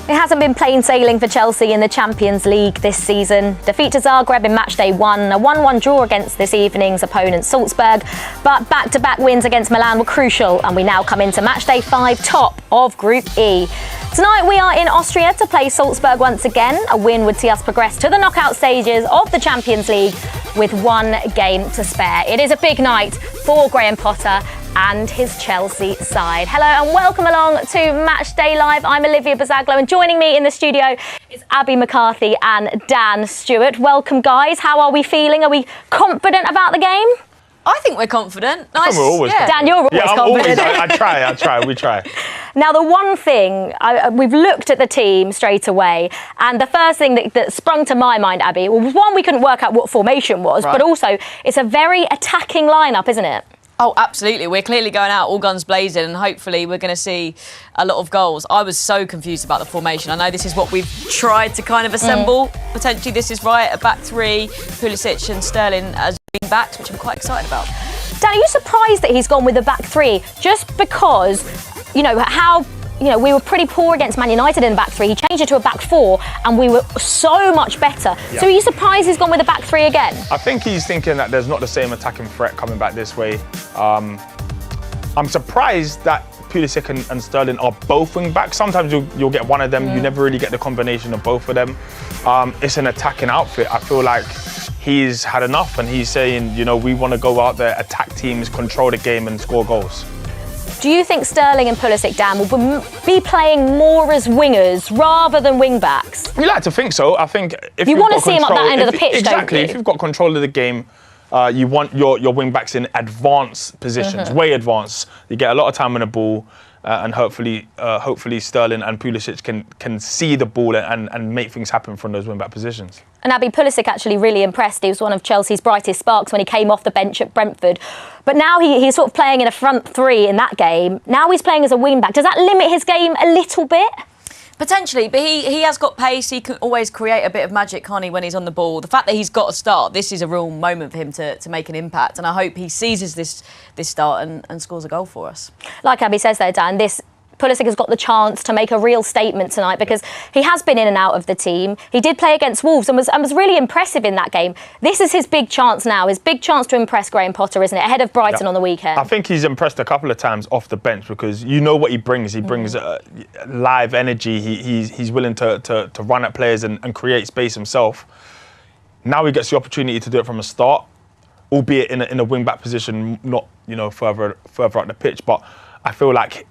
It hasn't been plain sailing for Chelsea in the Champions League this season. Defeat to Zagreb in Matchday 1, a 1-1 draw against this evening's opponent Salzburg, but back-to-back wins against Milan were crucial, and we now come into Matchday 5 top of Group E. Tonight we are in Austria to play Salzburg once again. A win would see us progress to the knockout stages of the Champions League with one game to spare. It is a big night for Graham Potter and his Chelsea side. Hello and welcome along to Matchday Live. I'm Olivia Bazaglo, and joining me in the studio is Abby McCarthy and Dan Stewart. Welcome, guys. How are we feeling? Are we confident about the game? I think we're confident. Nice. We're always confident. Dan, you're always confident. We try. Now, the one thing, we've looked at the team straight away, and the first thing that sprung to my mind, Abby, was one, we couldn't work out what formation was, but also it's a very attacking lineup, isn't it? Oh, absolutely. We're clearly going out all guns blazing, and hopefully we're going to see a lot of goals. I was so confused about the formation. I know this is what we've tried to kind of assemble. Potentially this is right, a back three, Pulisic and Sterling as wing backs, which I'm quite excited about. Dan, are you surprised that he's gone with the back three just because, we were pretty poor against Man United in the back three. He changed it to a back four and we were so much better. Yeah. So are you surprised he's gone with the back three again? I think he's thinking that there's not the same attacking threat coming back this way. I'm surprised that Pulisic and Sterling are both wing backs. Sometimes you'll get one of them. You never really get the combination of both of them. It's an attacking outfit. I feel like he's had enough and he's saying, we want to go out there, attack teams, control the game and score goals. Do you think Sterling and Pulisic, Dan, will be playing more as wingers rather than wing-backs? We like to think so. I think if you want to see him at that end of the pitch, exactly, don't you? If you've got control of the game, you want your wing-backs in advanced positions, way advanced. You get a lot of time on the ball, and hopefully Sterling and Pulisic can see the ball and make things happen from those wing-back positions. And Abby, Pulisic actually really impressed. He was one of Chelsea's brightest sparks when he came off the bench at Brentford. But now he's sort of playing in a front three in that game. Now he's playing as a wing-back. Does that limit his game a little bit? Potentially, but he has got pace. He can always create a bit of magic, can't he, when he's on the ball. The fact that he's got a start, this is a real moment for him to make an impact. And I hope he seizes this start and scores a goal for us. Like Abby says there, Dan, Pulisic has got the chance to make a real statement tonight because he has been in and out of the team. He did play against Wolves and was really impressive in that game. This is his big chance now, his big chance to impress Graham Potter, isn't it? Ahead of Brighton on the weekend. I think he's impressed a couple of times off the bench because you know what he brings. He brings live energy. He's willing to run at players and create space himself. Now he gets the opportunity to do it from a start, albeit in a wing-back position, not further up the pitch. But I feel like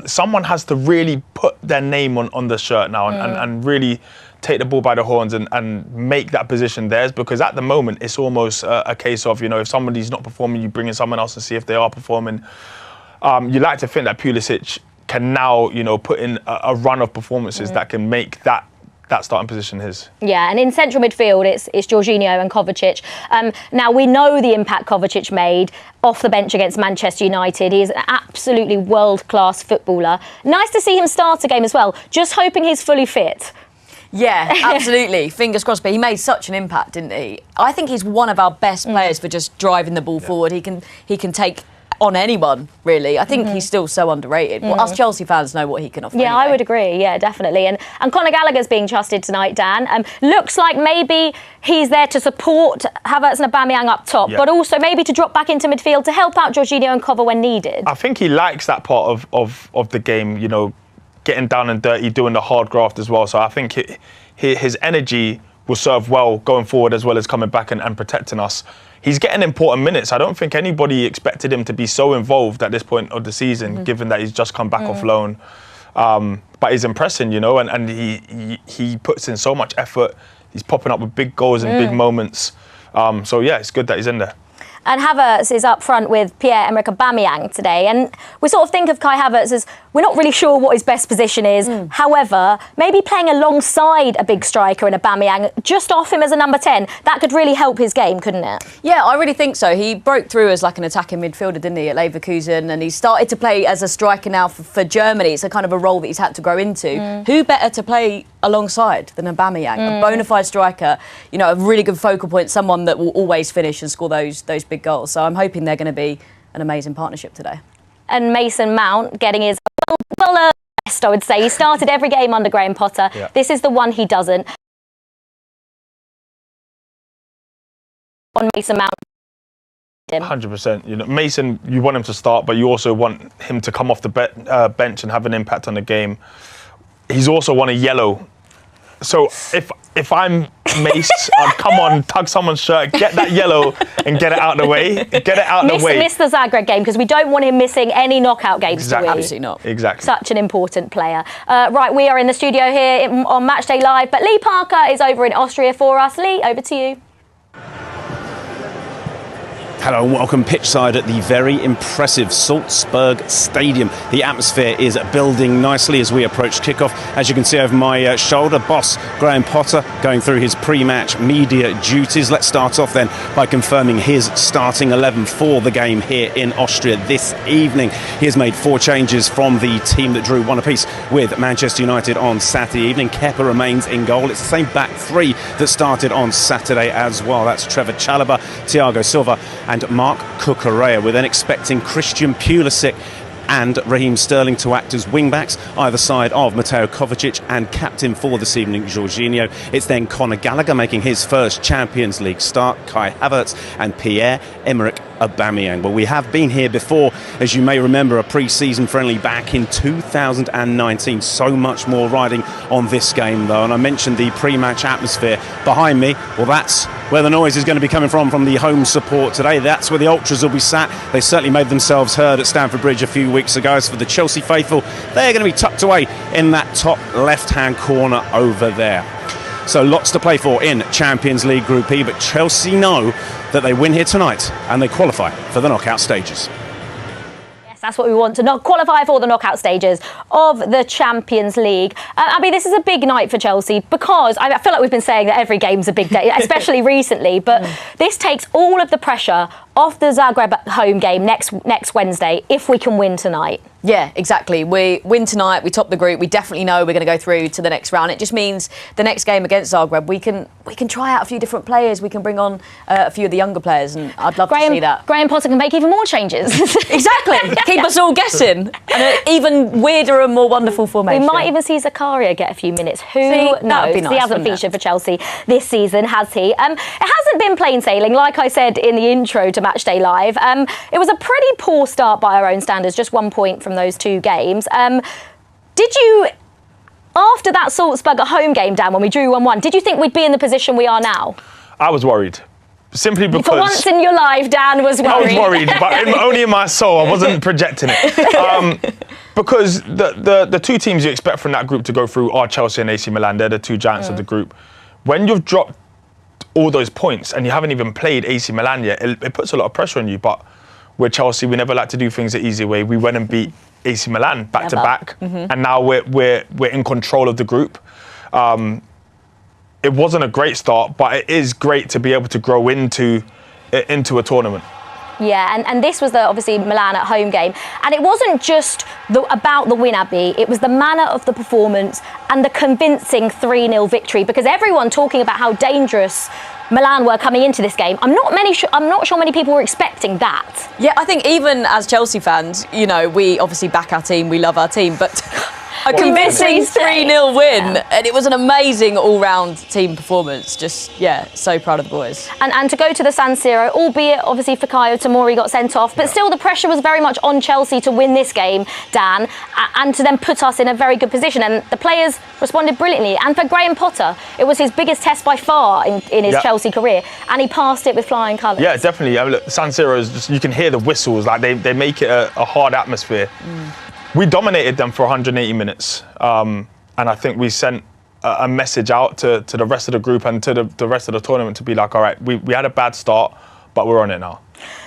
someone has to really put their name on the shirt now and really take the ball by the horns and make that position theirs, because at the moment it's almost a case of, if somebody's not performing, you bring in someone else and see if they are performing. You like to think that Pulisic can now, put in a run of performances that can make that starting position his. Yeah, and in central midfield, it's Jorginho and Kovacic. Now, we know the impact Kovacic made off the bench against Manchester United. He is an absolutely world-class footballer. Nice to see him start a game as well. Just hoping he's fully fit. Yeah, absolutely. Fingers crossed. But he made such an impact, didn't he? I think he's one of our best players for just driving the ball forward. He can take on anyone, really. I think he's still so underrated. Well, us Chelsea fans know what he can offer. Yeah, anyway. I would agree. Yeah, definitely. And Conor Gallagher's being trusted tonight, Dan. Looks like maybe he's there to support Havertz and Aubameyang up top, but also maybe to drop back into midfield to help out Jorginho and Kova when needed. I think he likes that part of the game, getting down and dirty, doing the hard graft as well. So I think his energy will serve well going forward as well as coming back and protecting us. He's getting important minutes. I don't think anybody expected him to be so involved at this point of the season, given that he's just come back off loan. But he's impressing, and he puts in so much effort. He's popping up with big goals and big moments. So yeah, it's good that he's in there. And Havertz is up front with Pierre-Emerick Aubameyang today. And we sort of think of Kai Havertz as, we're not really sure what his best position is. However, maybe playing alongside a big striker in Aubameyang, just off him as a number 10, that could really help his game, couldn't it? Yeah, I really think so. He broke through as like an attacking midfielder, didn't he, at Leverkusen? And he started to play as a striker now for Germany. It's a kind of a role that he's had to grow into. Who better to play alongside than Aubameyang? A bona fide striker, a really good focal point, someone that will always finish and score those big goals. So I'm hoping they're going to be an amazing partnership today. And Mason Mount getting his well I would say. He started every game under Graham Potter. Yeah. This is the one he doesn't. On Mason Mount. 100%. You know, Mason, you want him to start, but you also want him to come off the bench and have an impact on the game. He's also won a yellow. So if I'm Mace, I'd come on, tug someone's shirt, get that yellow and get it out of the way. Get it out of the way. Miss the Zagreb game, because we don't want him missing any knockout games. Exactly. Absolutely not. Exactly. Such an important player. Right, we are in the studio here on Matchday Live, but Lee Parker is over in Austria for us. Lee, over to you. Hello and welcome pitchside at the very impressive Salzburg Stadium. The atmosphere is building nicely as we approach kickoff. As you can see over my shoulder, boss Graham Potter going through his pre-match media duties. Let's start off then by confirming his starting 11 for the game here in Austria this evening. He has made 4 changes from the team that drew 1 apiece with Manchester United on Saturday evening. Kerr remains in goal. It's the same back 3 that started on Saturday as well. That's Trevor Chalobah, Thiago Silva and Mark Cucurella. We're then expecting Christian Pulisic and Raheem Sterling to act as wing-backs, either side of Mateo Kovacic, and captain for this evening, Jorginho. It's then Conor Gallagher making his first Champions League start, Kai Havertz and Pierre-Emerick Aubameyang. Well, we have been here before, as you may remember, a pre-season friendly back in 2019. So much more riding on this game, though. And I mentioned the pre-match atmosphere behind me. Well, that's where the noise is going to be coming from the home support today. That's where the Ultras will be sat. They certainly made themselves heard at Stamford Bridge a few weeks ago. As for the Chelsea faithful, they're going to be tucked away in that top left-hand corner over there. So lots to play for in Champions League Group E, but Chelsea know that they win here tonight and they qualify for the knockout stages. That's what we want, to not qualify for the knockout stages of the Champions League. Abby, this is a big night for Chelsea, because I feel like we've been saying that every game's a big day, especially recently, but this takes all of the pressure off the Zagreb home game next Wednesday if we can win tonight. Yeah, exactly. We win tonight, we top the group, we definitely know we're going to go through to the next round. It just means the next game against Zagreb, we can try out a few different players, we can bring on a few of the younger players, and I'd love to see that. Graham Potter can make even more changes. Exactly. Keep us all guessing. And an even weirder and more wonderful formation. We might even see Zakaria get a few minutes. Who knows? That would be nice, He hasn't featured for Chelsea this season, has he? It hasn't been plain sailing, like I said in the intro to Matchday Live. It was a pretty poor start by our own standards, just 1 point from those 2 games. Did you, after that Salzburg at home game, Dan, when we drew 1-1, did you think we'd be in the position we are now? I was worried. Simply because... For once in your life, Dan was worried. I was worried, but only in my soul. I wasn't projecting it. Because the 2 teams you expect from that group to go through are Chelsea and AC Milan. They're the 2 giants of the group. When you've dropped all those points and you haven't even played AC Milan yet, it puts a lot of pressure on you. But with Chelsea, we never like to do things the easy way. We went and beat AC Milan back to back, and now we're in control of the group. It wasn't a great start, but it is great to be able to grow into a tournament. Yeah, and this was obviously Milan at home game. And it wasn't just about the win, Abby. It was the manner of the performance and the convincing 3-0 victory, because everyone talking about how dangerous Milan were coming into this game. I'm not sure many people were expecting that. Yeah, I think even as Chelsea fans, you know, we obviously back our team, we love our team, but a convincing 3-0 win. Yeah. And it was an amazing all-round team performance. Just, yeah, so proud of the boys. And to go to the San Siro, albeit obviously Fikayo Tomori got sent off, but still the pressure was very much on Chelsea to win this game, Dan, and to then put us in a very good position. And the players responded brilliantly. And for Graham Potter, it was his biggest test by far in his Chelsea career, and he passed it with flying colours. Yeah, definitely. I mean, look, San Siro is just, you can hear the whistles, like they make it a hard atmosphere. We dominated them for 180 minutes, and I think we sent a message out to the rest of the group and to the rest of the tournament to be like, all right, we had a bad start, but we're on it now.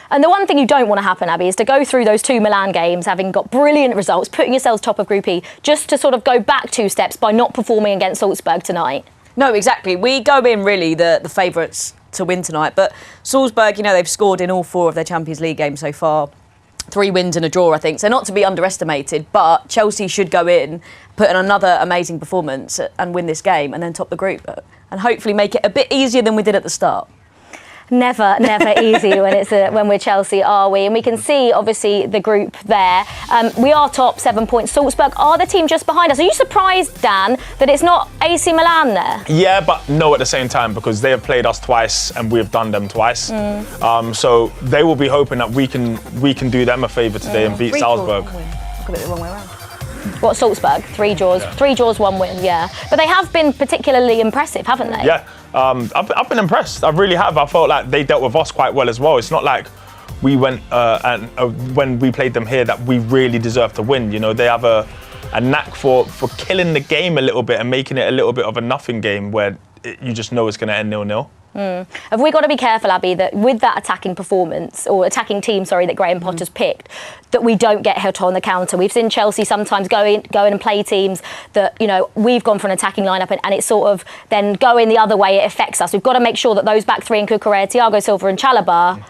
And the one thing you don't want to happen, Abby, is to go through those 2 Milan games, having got brilliant results, putting yourselves top of Group E, just to sort of go back 2 steps by not performing against Salzburg tonight. No, exactly. We go in really the favourites to win tonight, but Salzburg, you know, they've scored in all 4 of their Champions League games so far. 3 wins and a draw, I think. So not to be underestimated, but Chelsea should go in, put in another amazing performance and win this game and then top the group and hopefully make it a bit easier than we did at the start. Never easy when we're Chelsea, are we? And we can see, obviously, the group there. We are top, 7 points. Salzburg are the team just behind us. Are you surprised, Dan, that it's not AC Milan there? Yeah, but no at the same time, because they have played us twice and we have done them twice. So they will be hoping that we can do them a favour today and beat Salzburg. I've got it the wrong way around. What, Salzburg? 3 draws. Yeah. 3 draws, 1 win, yeah. But they have been particularly impressive, haven't they? Yeah, I've been impressed. I really have. I felt like they dealt with us quite well as well. It's not like we went when we played them here that we really deserve to win. You know, they have a knack for killing the game a little bit and making it a little bit of a nothing game where you just know it's going to end 0-0. Have we got to be careful, Abby, that with that attacking performance, or attacking team, sorry, that Graham Potter's picked, that we don't get hit on the counter? We've seen Chelsea sometimes go in and play teams that, you know, we've gone for an attacking lineup and it's sort of then going the other way, it affects us. We've got to make sure that those back three in Cucurella, Thiago Silva and Chalobah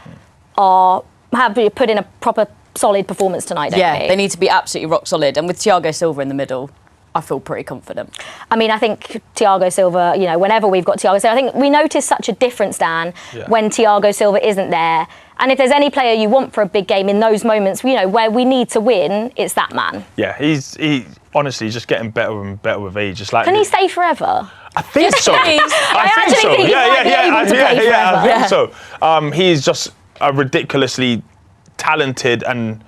have put in a proper solid performance tonight, don't they? They need to be absolutely rock solid. And with Thiago Silva in the middle, I feel pretty confident. I mean, I think Thiago Silva, you know, whenever we've got Thiago Silva, I think we notice such a difference, Dan, when Thiago Silva isn't there. And if there's any player you want for a big game in those moments, you know, where we need to win, it's that man. Yeah, he honestly just getting better and better with age. Just like Can he stay forever? I think so. I think so. I think so. He's just a ridiculously talented and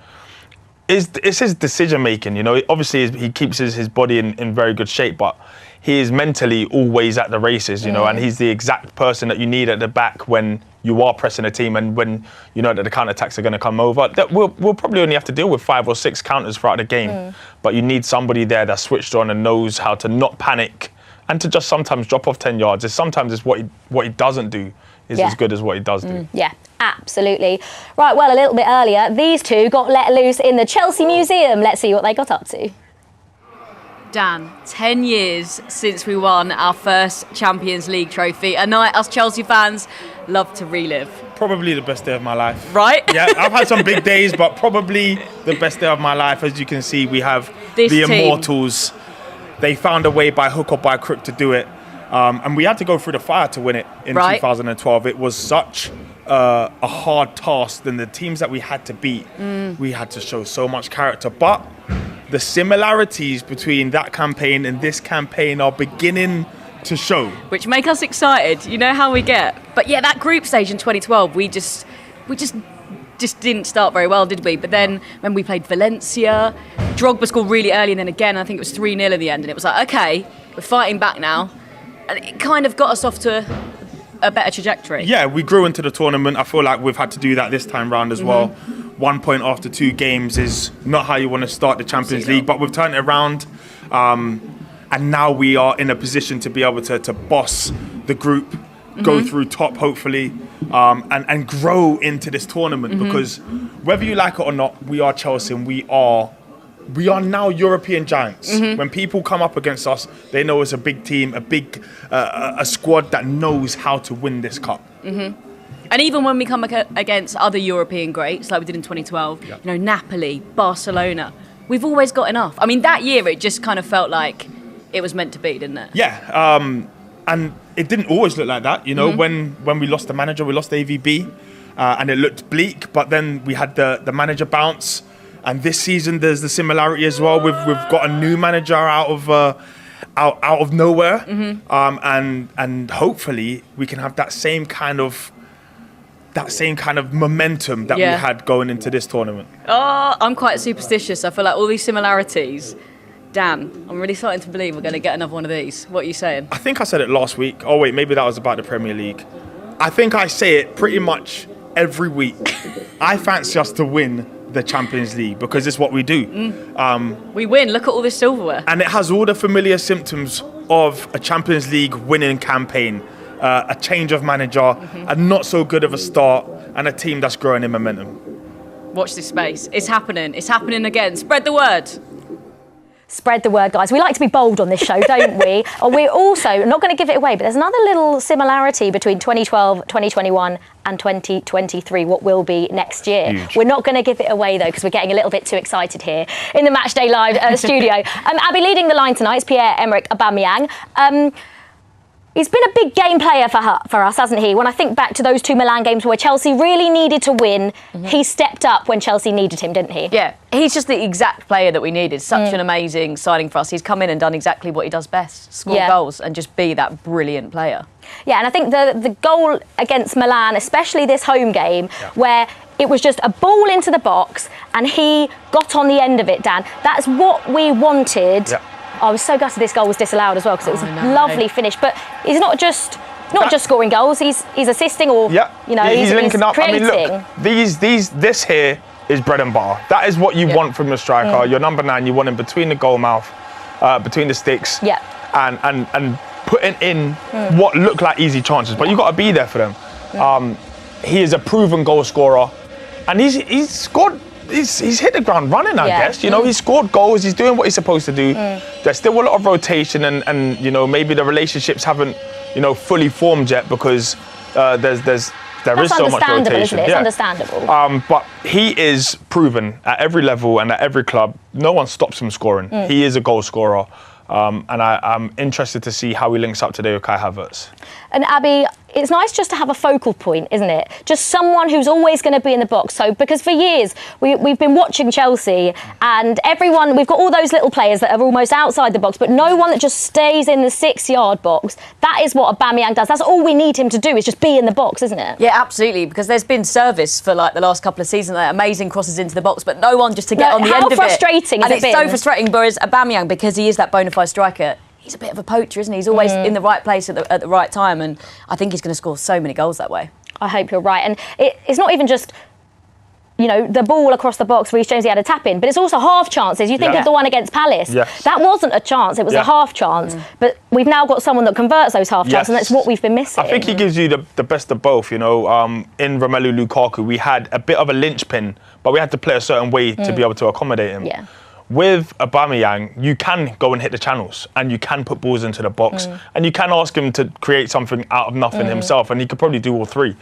it's his decision making. You know, obviously he keeps his body in very good shape, but he is mentally always at the races. You know, and he's the exact person that you need at the back when you are pressing a team and when you know that the counter attacks are going to come over. That we'll probably only have to deal with 5 or 6 counters throughout the game, but you need somebody there that's switched on and knows how to not panic and to just sometimes drop off 10 yards. Sometimes it's what he doesn't do is as good as what he does do. Yeah, absolutely. Right, well, a little bit earlier, these two got let loose in the Chelsea Museum. Let's see what they got up to. Dan, 10 years since we won our first Champions League trophy. A night us Chelsea fans love to relive. Probably the best day of my life. Right? Yeah, I've had some big days, but probably the best day of my life. As you can see, we have this the team. Immortals. They found a way by hook or by crook to do it. And we had to go through the fire to win it in 2012. It was such a hard task. And the teams that we had to beat, we had to show so much character. But the similarities between that campaign and this campaign are beginning to show. Which make us excited. You know how we get. But yeah, that group stage in 2012, we just didn't start very well, did we? But then when we played Valencia, Drogba scored really early, and then again, I think it was 3-0 in the end. And it was like, okay, we're fighting back now. And it kind of got us off to a better trajectory. Yeah, we grew into the tournament. I feel like we've had to do that this time round as well. 1 point after 2 games is not how you want to start the Champions League, but we've turned it around. And now we are in a position to be able to boss the group, go through top, hopefully, and grow into this tournament. Because whether you like it or not, we are Chelsea and we are now European giants. When people come up against us, they know it's a big team, a squad that knows how to win this cup. And even when we come against other European greats, like we did in 2012, you know, Napoli, Barcelona, we've always got enough. I mean, that year it just kind of felt like it was meant to be, didn't it? Yeah, and it didn't always look like that. You know, when we lost the manager, we lost AVB, and it looked bleak. But then we had the manager bounce. And this season, there's the similarity as well. We've got a new manager out of nowhere, and hopefully we can have that same kind of momentum that we had going into this tournament. Oh, I'm quite superstitious. I feel like all these similarities. Dan, I'm really starting to believe we're going to get another one of these. What are you saying? I think I said it last week. Oh wait, maybe that was about the Premier League. I think I say it pretty much every week. I fancy us to win the Champions League because it's what we do. We win. Look at all this silverware. And it has all the familiar symptoms of a Champions League winning campaign, a change of manager, a not so good of a start, and a team that's growing in momentum. Watch this space. It's happening. It's happening again. Spread the word. Spread the word, guys. We like to be bold on this show, don't we? We're also not going to give it away, but there's another little similarity between 2012, 2021 and 2023, what will be next year. Huge. We're not going to give it away, though, because we're getting a little bit too excited here in the Matchday Live studio. Abby, leading the line tonight is Pierre-Emerick Aubameyang. He's been a big game player for us, hasn't he? When I think back to those 2 Milan games where Chelsea really needed to win, he stepped up when Chelsea needed him, didn't he? Yeah, he's just the exact player that we needed. Such an amazing signing for us. He's come in and done exactly what he does best, score goals and just be that brilliant player. Yeah, and I think the goal against Milan, especially this home game, where it was just a ball into the box and he got on the end of it, Dan. That's what we wanted. Yeah. I was so gutted this goal was disallowed as well because it was a lovely finish. But he's not just scoring goals. He's assisting or he's linking up. creating. I mean, look, this here is bread and butter. That is what you want from your striker. Your number 9, you want him between the goal mouth, between the sticks, and putting in what look like easy chances. But you got to be there for them. He is a proven goal scorer, and he's scored. He's hit the ground running, I guess. You know, he's scored goals. He's doing what he's supposed to do. There's still a lot of rotation, and you know, maybe the relationships haven't, fully formed yet because there is so much rotation. Isn't it? It's understandable. But he is proven at every level and at every club. No one stops him scoring. He is a goal scorer. And I'm interested to see how he links up today with Kai Havertz. And Abby, it's nice just to have a focal point, isn't it? Just someone who's always going to be in the box. So, because for years we've been watching Chelsea, and we've got all those little players that are almost outside the box, but no one that just stays in the 6-yard box. That is what Aubameyang does. That's all we need him to do, is just be in the box, isn't it? Yeah, absolutely. Because there's been service for like the last couple of seasons, like amazing crosses into the box, but no one just to get on the end of it. How frustrating has it been? And it's so frustrating. Whereas Aubameyang, because he is that bona fide striker, he's a bit of a poacher, isn't he? He's always in the right place at the right time, and I think he's going to score so many goals that way. I hope you're right. And it's not even just, the ball across the box. Reece James, he had a tap in, but it's also half chances. You think of the one against Palace. Yes. That wasn't a chance, it was a half chance. But we've now got someone that converts those half chances, and that's what we've been missing. I think he gives you the best of both, In Romelu Lukaku, we had a bit of a linchpin, but we had to play a certain way to be able to accommodate him. Yeah. With Aubameyang, you can go and hit the channels, and you can put balls into the box, and you can ask him to create something out of nothing himself, and he could probably do all three.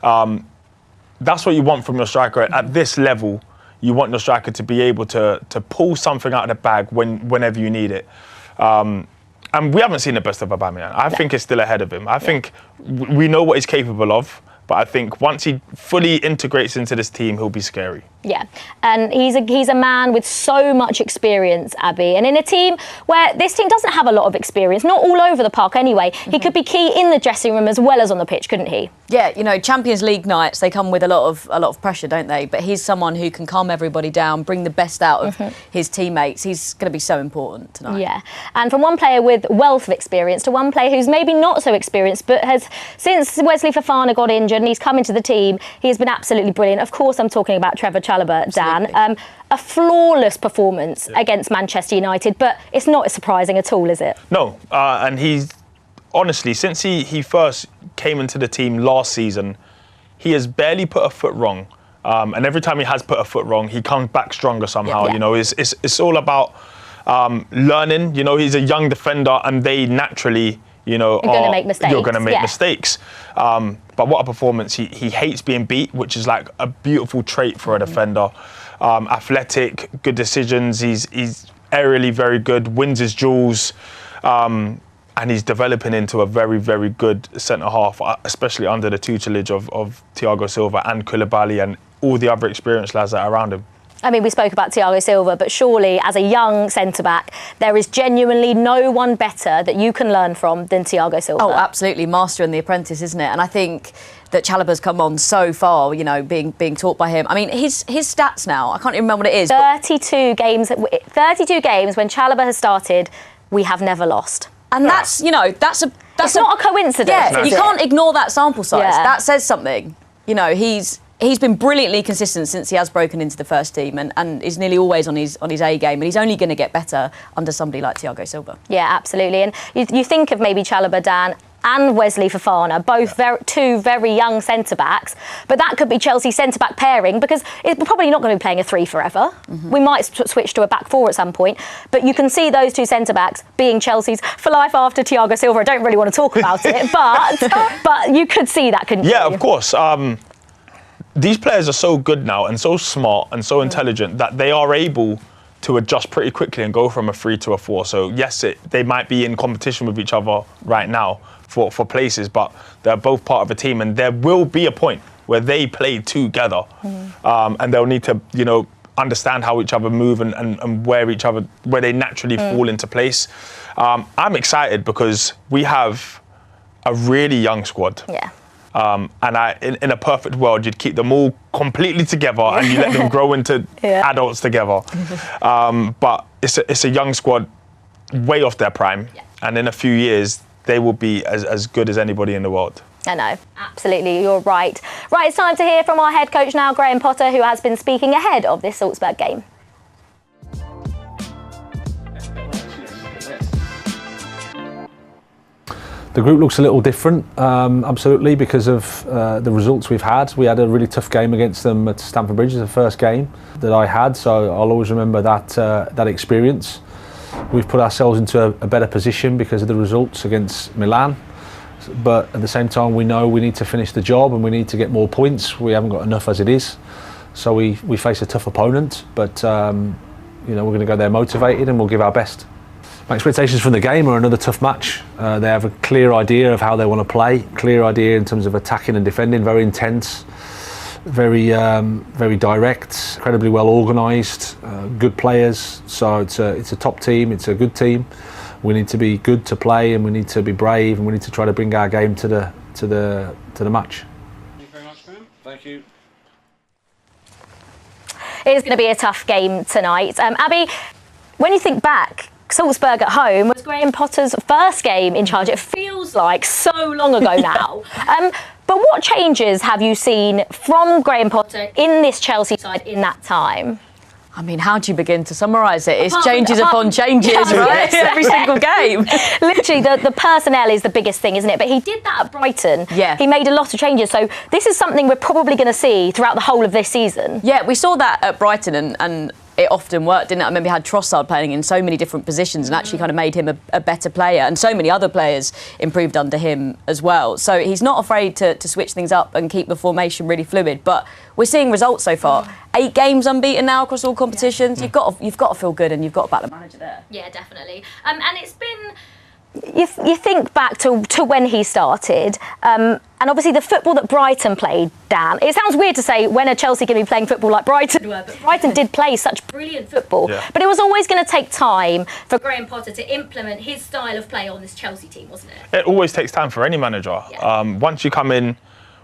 That's what you want from your striker. At this level, you want your striker to be able to pull something out of the bag whenever you need it. And we haven't seen the best of Aubameyang. I think it's still ahead of him. I think we know what he's capable of, but I think once he fully integrates into this team, he'll be scary. Yeah, and he's a man with so much experience, Abby, and in a team where this team doesn't have a lot of experience, not all over the park anyway. He could be key in the dressing room as well as on the pitch, couldn't he? Yeah, Champions League nights, they come with a lot of pressure, don't they? But he's someone who can calm everybody down, bring the best out of his teammates. He's going to be so important tonight. Yeah, and from one player with wealth of experience to one player who's maybe not so experienced, but has, since Wesley Fofana got injured and he's come into the team, he has been absolutely brilliant. Of course, I'm talking about Trevor Chalobah, Dan. A flawless performance against Manchester United, but it's not surprising at all, is it? No, and he's honestly, since he first came into the team last season, he has barely put a foot wrong. And every time he has put a foot wrong, he comes back stronger somehow. It's all about learning. He's a young defender, and they naturally, you're going to make mistakes. You're going to make mistakes. But what a performance. He hates being beat, which is like a beautiful trait for a defender. Athletic, good decisions. He's aerially very good, wins his duels. And he's developing into a very, very good centre-half, especially under the tutelage of Thiago Silva and Koulibaly and all the other experienced lads that are around him. I mean, we spoke about Thiago Silva, but surely as a young centre-back, there is genuinely no one better that you can learn from than Thiago Silva. Oh, absolutely. Master and the apprentice, isn't it? And I think that Chalobah's come on so far, being taught by him. I mean, his stats now, I can't even remember what it is. 32 games when Chalobah has started, we have never lost. And that's it's not a coincidence. Yeah, you can't ignore that sample size. Yeah. That says something. He's been brilliantly consistent since he has broken into the first team and is nearly always on his A game, and he's only going to get better under somebody like Thiago Silva. Yeah, absolutely. And you think of maybe Chalobah, Dan, and Wesley Fofana, both two very young centre-backs, but that could be Chelsea's centre-back pairing because we're probably not going to be playing a 3 forever. We might switch to a back 4 at some point, but you can see those two centre-backs being Chelsea's for life after Thiago Silva. I don't really want to talk about it, but you could see that, couldn't you? Yeah, of course. These players are so good now and so smart and so intelligent that they are able to adjust pretty quickly and go from a 3 to a 4. So yes, they might be in competition with each other right now for places, but they're both part of a team, and there will be a point where they play together, and they'll need to, understand how each other move and where they naturally fall into place. I'm excited because we have a really young squad. Yeah. And in a perfect world, you'd keep them all completely together and you let them grow into adults together. But it's a young squad, way off their prime, and in a few years they will be as good as anybody in the world. I know, absolutely, you're right. Right, it's time to hear from our head coach now, Graham Potter, who has been speaking ahead of this Salzburg game. The group looks a little different, absolutely, because of the results we've had. We had a really tough game against them at Stamford Bridge, the first game that I had, so I'll always remember that experience. We've put ourselves into a better position because of the results against Milan. But at the same time, we know we need to finish the job and we need to get more points. We haven't got enough as it is. So we face a tough opponent, but we're going to go there motivated and we'll give our best. My expectations from the game are another tough match. They have a clear idea of how they want to play, clear idea in terms of attacking and defending, very intense, very direct, incredibly well organised, good players. So it's a top team, it's a good team. We need to be good to play, and we need to be brave, and we need to try to bring our game to the match. Thank you very much, Graham. Thank you. It is going to be a tough game tonight. Abby, when you think back, Salzburg at home was Graham Potter's first game in charge. It feels like so long ago now. But what changes have you seen from Graham Potter in this Chelsea side in that time? I mean, how do you begin to summarise it? It's changes upon changes, right? Every single game. Literally, the personnel is the biggest thing, isn't it? But he did that at Brighton. Yeah. He made a lot of changes. So this is something we're probably going to see throughout the whole of this season. Yeah, we saw that at Brighton and it often worked, didn't it? I remember he had Trossard playing in so many different positions and actually kind of made him a better player, and so many other players improved under him as well. So he's not afraid to switch things up and keep the formation really fluid. But we're seeing results so far. 8 games unbeaten now across all competitions. You've got to feel good, and you've got to back the manager there. Yeah, definitely. And it's been... You think back to when he started, and obviously the football that Brighton played, Dan, it sounds weird to say when are Chelsea going to be playing football like Brighton were, but Brighton did play such brilliant football. Yeah. But it was always going to take time for Graham Potter to implement his style of play on this Chelsea team, wasn't it? It always takes time for any manager. Yeah. Once you come in,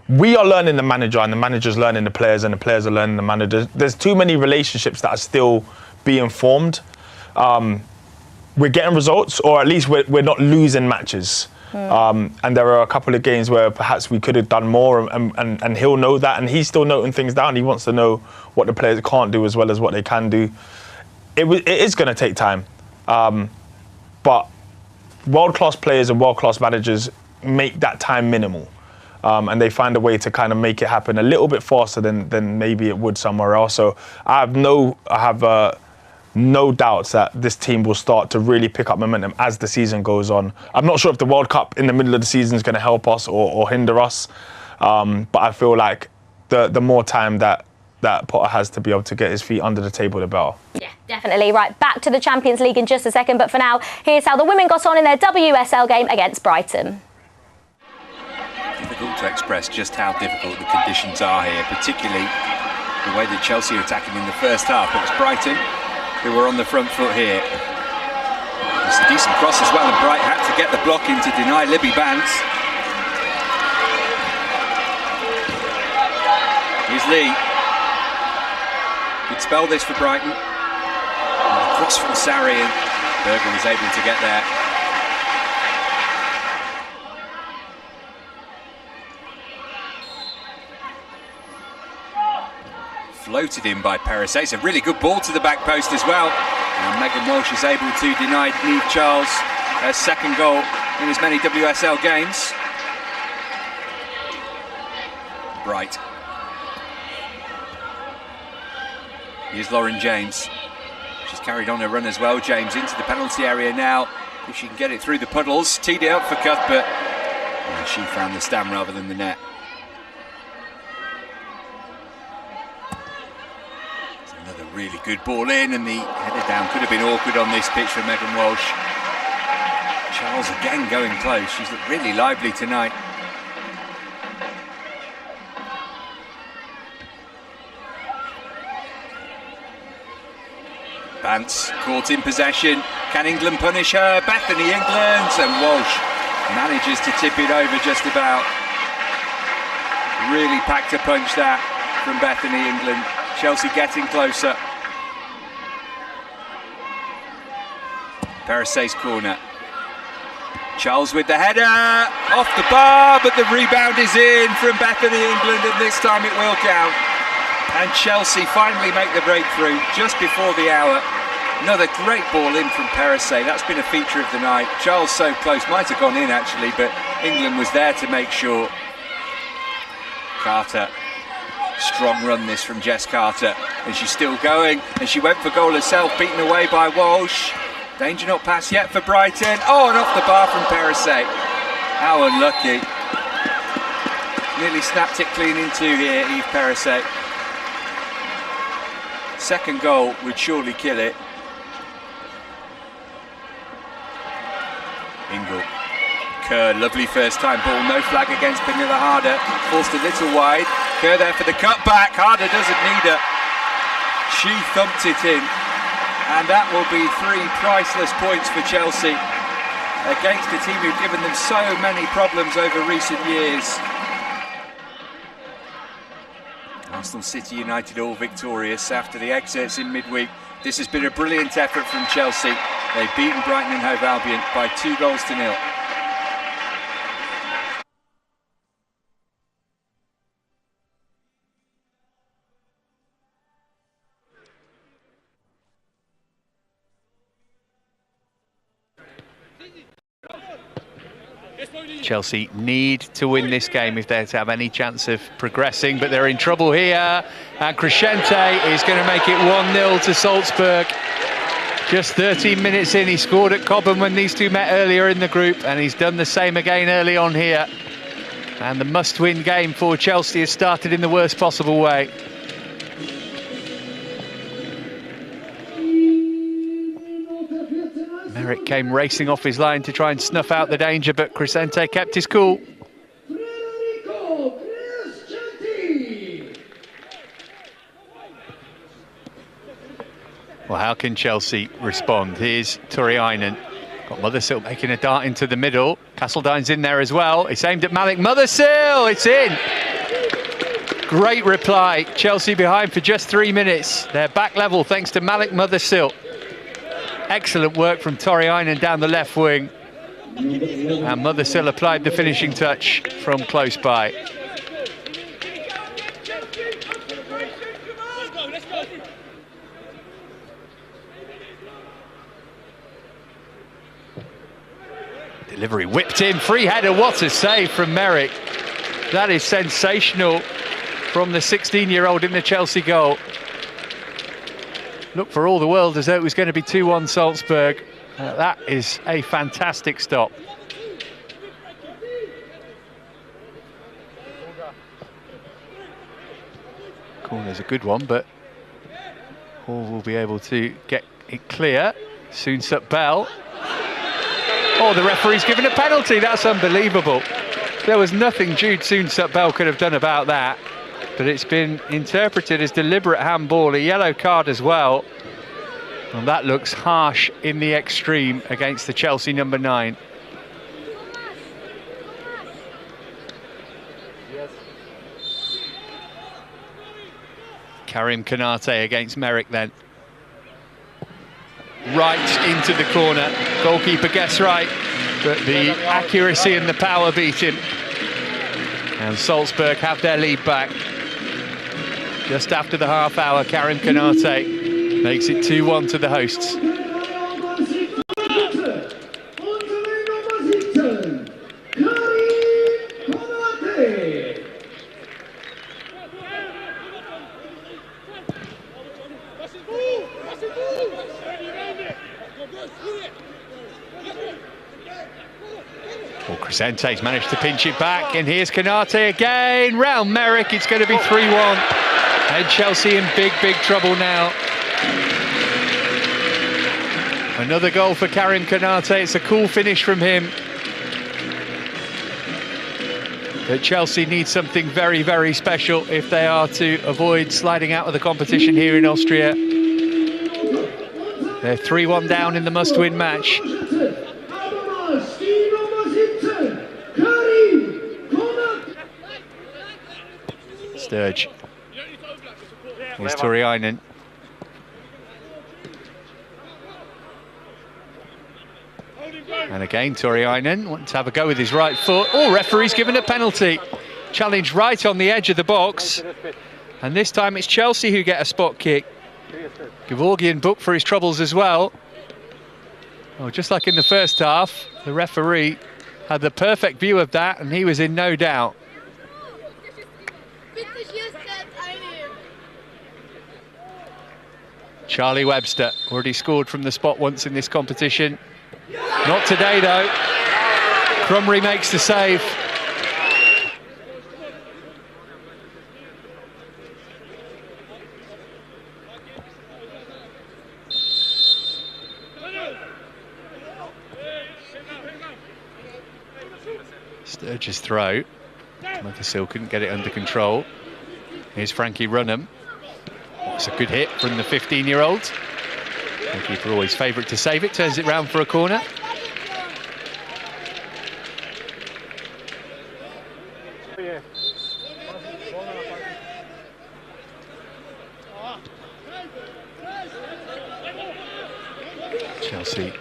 we are learning the manager and the manager's learning the players and the players are learning the manager. There's too many relationships that are still being formed. We're getting results, or at least we're not losing matches. And there are a couple of games where perhaps we could have done more, and he'll know that, and he's still noting things down. He wants to know what the players can't do as well as what they can do. It is going to take time, but world-class players and world-class managers make that time minimal, and they find a way to kind of make it happen a little bit faster than maybe it would somewhere else. So I have no doubts that this team will start to really pick up momentum as the season goes on. I'm not sure if the World Cup in the middle of the season is going to help us or hinder us, but I feel like the more time that Potter has to be able to get his feet under the table, the better. Yeah, definitely. Right, back to the Champions League in just a second, but for now, here's how the women got on in their WSL game against Brighton. Difficult to express just how difficult the conditions are here, particularly the way that Chelsea are attacking in the first half. But it's Brighton who were on the front foot here. It's a decent cross as well, and Bright had to get the block in to deny Libby Banks. Here's Lee. Good spell this for Brighton. And a cross from Sarri, and Berger was able to get there. Floated in by Perisset. It's a really good ball to the back post as well. And Megan Walsh is able to deny Niamh Charles her second goal in as many WSL games. Bright. Here's Lauren James. She's carried on her run as well. James into the penalty area now. If she can get it through the puddles. Teed it up for Cuthbert. And she found the stand rather than the net. Really good ball in, and the header down could have been awkward on this pitch for Megan Walsh. Charles again going close. She's looked really lively tonight. Bantz caught in possession. Can England punish her? Bethany England, and Walsh manages to tip it over just about. Really packed a punch that from Bethany England. Chelsea getting closer. Perisset's corner. Charles with the header, off the bar, but the rebound is in from Bethany England, and this time it will count. And Chelsea finally make the breakthrough just before the hour. Another great ball in from Perisset. That's been a feature of the night. Charles so close, might have gone in actually, but England was there to make sure. Carter, strong run this from Jess Carter, and she's still going, and she went for goal herself, beaten away by Walsh. Danger not passed yet for Brighton. Oh, and off the bar from Perisset. How unlucky. Nearly snapped it clean in two here, Eve Perisset. Second goal would surely kill it. Ingle. Kerr, lovely first time ball, no flag against Pernille Harder, forced a little wide. Kerr there for the cutback, Harder doesn't need her. She thumped it in, and that will be 3 priceless points for Chelsea against a team who've given them so many problems over recent years. Arsenal, City United all victorious after the exits in midweek. This has been a brilliant effort from Chelsea. They've beaten Brighton and Hove Albion by 2-0. Chelsea need to win this game if they're to have any chance of progressing, but they're in trouble here. And Crescente is going to make it 1-0 to Salzburg. Just 13 minutes in, he scored at Cobham when these two met earlier in the group, and he's done the same again early on here. And the must-win game for Chelsea has started in the worst possible way. Merrick came racing off his line to try and snuff out the danger, but Crescente kept his cool. Well, how can Chelsea respond? Here's Turiainen. Got Mothersill making a dart into the middle. Castledines in there as well. It's aimed at Malik Mothersill. It's in. Great reply. Chelsea behind for just 3 minutes. They're back level thanks to Malik Mothersill. Excellent work from Turiainen down the left wing. And Mothersill applied the finishing touch from close by. Delivery whipped in, free header, what a save from Merrick. That is sensational from the 16-year-old in the Chelsea goal. Looked for all the world as though it was going to be 2-1 Salzburg. That is a fantastic stop. Corner's a good one, but Hall will be able to get it clear. Soonsup Bell. Oh, the referee's given a penalty. That's unbelievable. There was nothing Jude Soonsup Bell could have done about that. But it's been interpreted as deliberate handball, a yellow card as well. And that looks harsh in the extreme against the Chelsea number 9. Karim Kanate against Merrick then. Right into the corner. Goalkeeper gets right, but the accuracy and the power beat him. And Salzburg have their lead back. Just after the half hour, Karim Kanate makes it 2-1 to the hosts. Well, Crescente's managed to pinch it back, and here's Kanate again. Round Merrick, it's going to be 3-1. And Chelsea in big, big trouble now. Another goal for Karim Kanté. It's a cool finish from him. But Chelsea need something very, very special if they are to avoid sliding out of the competition here in Austria. They're 3-1 down in the must-win match. Sturge. Here's Tuuriainen. And again, Tuuriainen wants to have a go with his right foot. Oh, referee's given a penalty. Challenge right on the edge of the box. And this time it's Chelsea who get a spot kick. Gevorgian booked for his troubles as well. Oh, just like in the first half, the referee had the perfect view of that and he was in no doubt. Charlie Webster already scored from the spot once in this competition. Not today, though. Crumry makes the save. Sturge's throw. Mothersill couldn't get it under control. Here's Frankie Runham. It's a good hit from the 15-year-old. The keeper always favourite to save it, turns it round for a corner. Chelsea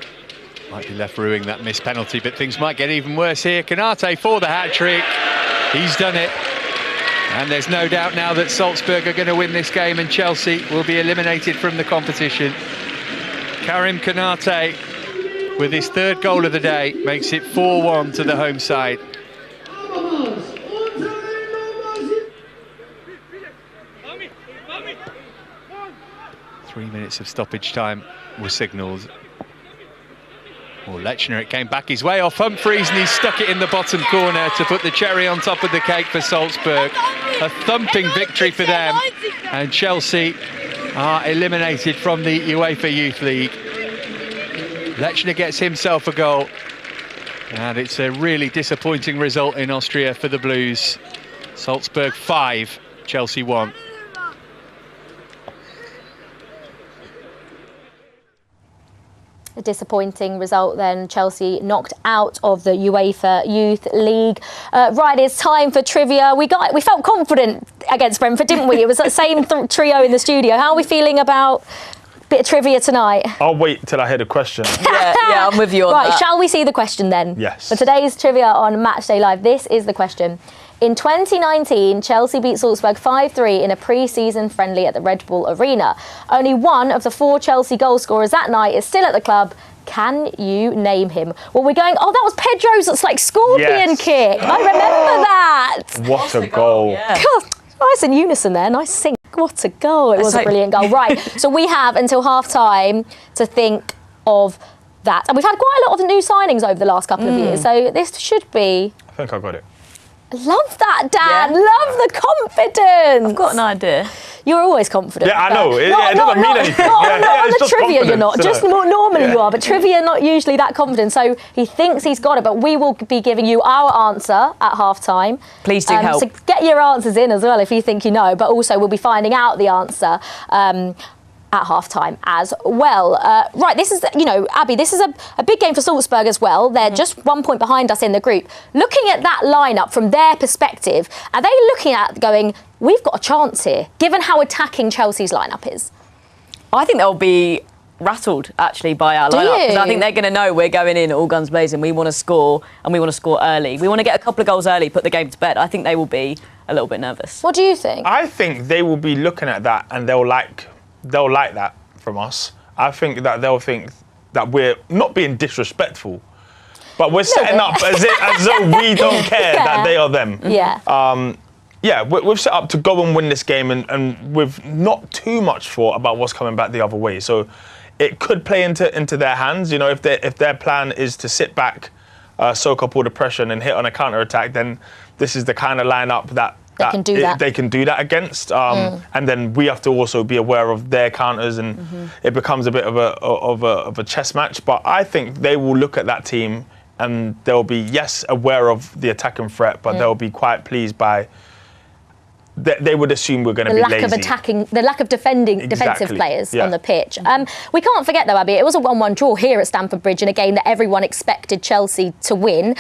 might be left ruining that missed penalty, but things might get even worse here. Kanté for the hat-trick. He's done it. And there's no doubt now that Salzburg are going to win this game and Chelsea will be eliminated from the competition. Karim Kanté, with his third goal of the day, makes it 4-1 to the home side. Three minutes of stoppage time was signalled. Well, Lechner, it came back his way off Humphreys and he stuck it in the bottom corner to put the cherry on top of the cake for Salzburg. A thumping victory for them, and Chelsea are eliminated from the UEFA Youth League. Lechner gets himself a goal, and it's a really disappointing result in Austria for the Blues. Salzburg 5, Chelsea 1. A disappointing result then. Chelsea knocked out of the UEFA Youth League. Right, it's time for trivia. We felt confident against Brentford, didn't we? It was the same trio in the studio. How are we feeling about a bit of trivia tonight? I'll wait till I hear the question. yeah, I'm with you on that. Right, shall we see the question then? Yes. For today's trivia on Matchday Live, this is the question. In 2019, Chelsea beat Salzburg 5-3 in a pre-season friendly at the Red Bull Arena. Only one of the 4 Chelsea goal scorers that night is still at the club. Can you name him? Well, we're going, oh, that was Pedro's like scorpion kick. I remember that. What a goal. Yeah. God, nice in unison there, nice sync. What a goal. It was a brilliant goal. Right, so we have until half-time to think of that. And we've had quite a lot of new signings over the last couple of years, so this should be... I think I got it. Love that, Dan. Yeah. Love the confidence. I've got an idea. You're always confident. Yeah, I know. It doesn't mean anything. Not on it's the just trivia, you're not. confidence, Just more normally you are, but trivia, not usually that confident. So he thinks he's got it, but we will be giving you our answer at half-time. Please do help. So get your answers in as well if you think you know, but also we'll be finding out the answer at half-time as well. Right, this is, you know, Abby, this is a big game for Salzburg as well. They're just 1 point behind us in the group. Looking at that lineup from their perspective, are they looking at going, we've got a chance here, given how attacking Chelsea's lineup is? I think they'll be rattled, actually, by our lineup. Because I think they're going to know we're going in all guns blazing. We want to score, and we want to score early. We want to get a couple of goals early, put the game to bed. I think they will be a little bit nervous. What do you think? I think they will be looking at that and they'll like that from us. I think that they'll think that we're not being disrespectful, but we're setting up as though we don't care that they are them. Yeah. We've set up to go and win this game and with not too much thought about what's coming back the other way. So it could play into their hands. You know, if their plan is to sit back, soak up all the pressure and hit on a counter-attack, then this is the kind of lineup that They can do that. They can do that against, and then we have to also be aware of their counters, and it becomes a bit of a chess match. But I think they will look at that team and they'll be aware of the attacking threat, but they'll be quite pleased by. They would assume we're going to be lazy. The lack of defensive players on the pitch. We can't forget though, Abby, it was a 1-1 draw here at Stamford Bridge in a game that everyone expected Chelsea to win.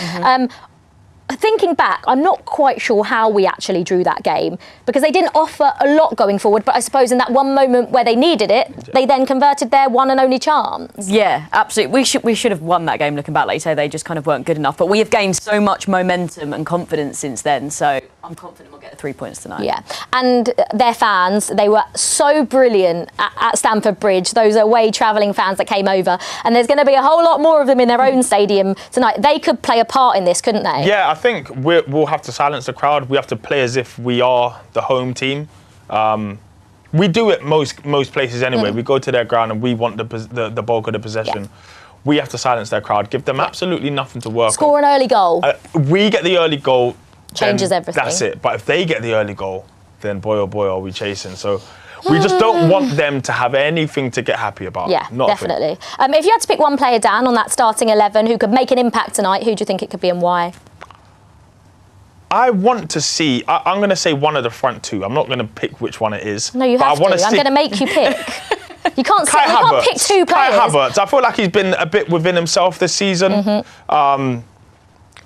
Thinking back, I'm not quite sure how we actually drew that game because they didn't offer a lot going forward, but I suppose in that one moment where they needed it, they then converted their one and only chance. Yeah, absolutely. We should have won that game looking back. Like you say, they just kind of weren't good enough. But we have gained so much momentum and confidence since then, so I'm confident we'll get the 3 points tonight. Yeah, and their fans, they were so brilliant at Stamford Bridge, those away travelling fans that came over, and there's going to be a whole lot more of them in their own stadium tonight. They could play a part in this, couldn't they? Yeah, I think we'll have to silence the crowd. We have to play as if we are the home team. We do it most places anyway. We go to their ground and we want the bulk of the possession. Yeah. We have to silence their crowd, give them absolutely nothing to work on. Score an early goal. We get the early goal. Changes everything. That's it. But if they get the early goal, then boy oh boy are we chasing. So we just don't want them to have anything to get happy about. Yeah, definitely. If you had to pick one player, Dan, on that starting 11 who could make an impact tonight, who do you think it could be and why? I want to see. I'm going to say one of the front two. I'm not going to pick which one it is. No, you have to. I'm going to make you pick. You can't pick two players. Kai Havertz. I feel like he's been a bit within himself this season.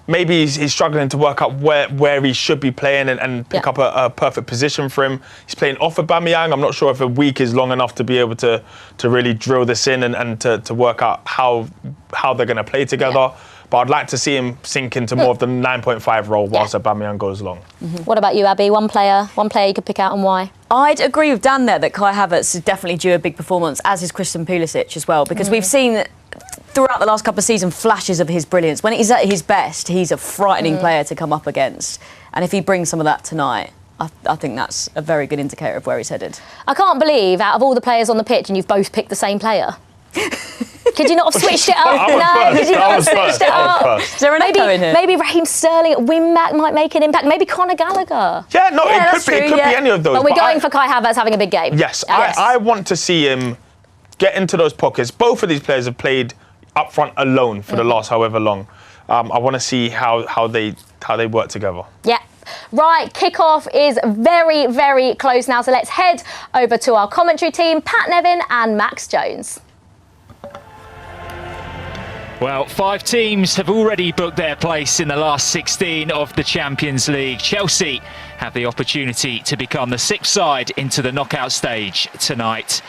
Maybe he's struggling to work out where he should be playing and pick up a perfect position for him. He's playing off Aubameyang. I'm not sure if a week is long enough to be able to really drill this in and to work out how they're going to play together. Yeah. But I'd like to see him sink into more of the 9.5 role whilst Aubameyang goes along. What about you, Abby? One player you could pick out and why? I'd agree with Dan there that Kai Havertz is definitely due a big performance, as is Christian Pulisic as well, because we've seen throughout the last couple of seasons flashes of his brilliance. When he's at his best, he's a frightening player to come up against. And if he brings some of that tonight, I think that's a very good indicator of where he's headed. I can't believe, out of all the players on the pitch, and you've both picked the same player. Could you not have switched it up? Could you not have switched it up? Is there an echo in here? Maybe Raheem Sterling at wing-back might make an impact. Maybe Conor Gallagher. Yeah, no, it could be any of those. But we're going for Kai Havertz having a big game. Yes, I want to see him get into those pockets. Both of these players have played up front alone for the last however long. I want to see how they work together. Yeah. Right, kickoff is very, very close now. So let's head over to our commentary team, Pat Nevin and Max Jones. Well, 5 teams have already booked their place in the last 16 of the Champions League. Chelsea have the opportunity to become the 6th side into the knockout stage tonight.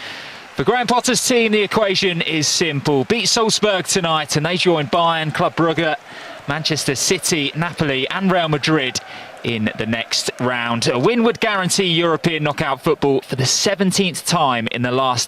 For Graham Potter's team, the equation is simple. Beat Salzburg tonight and they join Bayern, Club Brugge, Manchester City, Napoli and Real Madrid in the next round. A win would guarantee European knockout football for the 17th time in the last